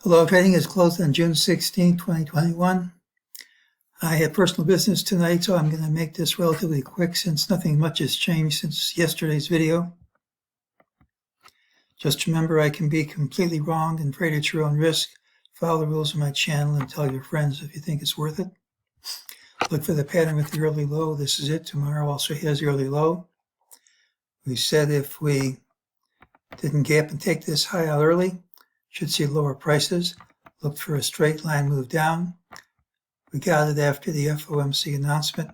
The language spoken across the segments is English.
Hello, trading is closed on June 16, 2021. I had personal business tonight, so I'm going to make this relatively quick since nothing much has changed since yesterday's video. Just remember, I can be completely wrong and trade at your own risk. Follow the rules of my channel and tell your friends if you think it's worth it. Look for the pattern with the early low. This is it. Tomorrow also has the early low. We said if we didn't gap and take this high out early, should see lower prices. Looked for a straight line move down. We got it after the FOMC announcement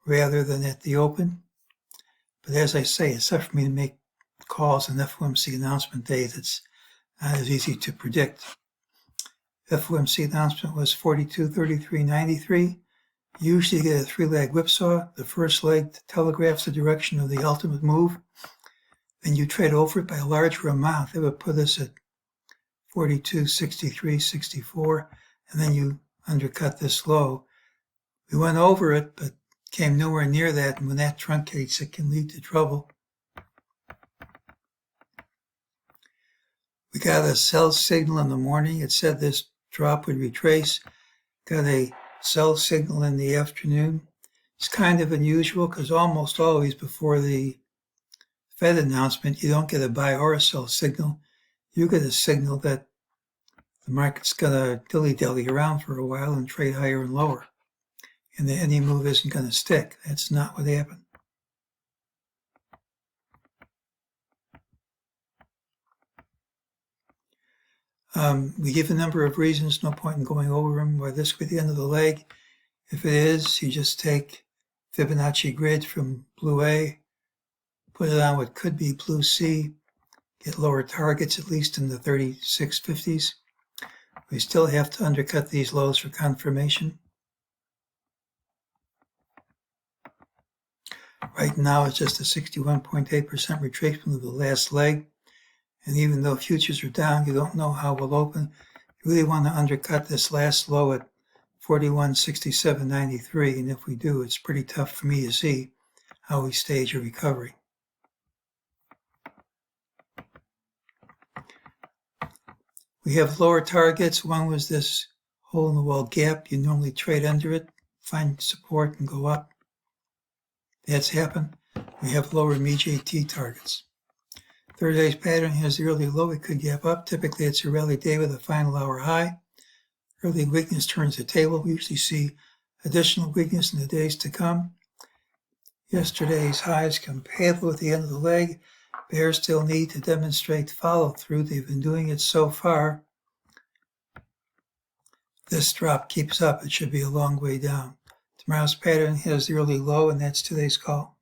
rather than at the open. But as I say, it's tough for me to make calls on FOMC announcement days. It's not as easy to predict. FOMC announcement was 42.33.93. Usually you get a three-leg whipsaw. The first leg telegraphs the direction of the ultimate move. Then you trade over it by a larger amount. That would put us at 42.63.64, and then you undercut this low. We went over it, but came nowhere near that, and when that truncates, it can lead to trouble. We got a sell signal in the morning. It said this drop would retrace. Got a sell signal in the afternoon. It's kind of unusual because almost always before the Fed announcement, you don't get a buy or a sell signal. You get a signal that the market's going to dilly-dally around for a while and trade higher and lower, and that any move isn't going to stick. That's not what happened. We give a number of reasons, no point in going over them, why this could be the end of the leg. If it is, you just take Fibonacci grid from blue A, put it on what could be blue C, get lower targets, at least in the 3650s. We still have to undercut these lows for confirmation. Right now, it's just a 61.8% retracement of the last leg. And even though futures are down, you don't know how we'll open. You really want to undercut this last low at 41.67.93. And if we do, it's pretty tough for me to see how we stage a recovery. We have lower targets. One was this hole in the wall gap. You normally trade under it, find support and go up. That's happened. We have lower MEJT targets. Third day's pattern has the early low. It could gap up. Typically it's a rally day with a final hour high. Early weakness turns the table. We usually see additional weakness in the days to come. Yesterday's highs compatible with the end of the leg. Bears still need to demonstrate follow-through. They've been doing it so far. This drop keeps up. It should be a long way down. Tomorrow's pattern has the early low, and that's today's call.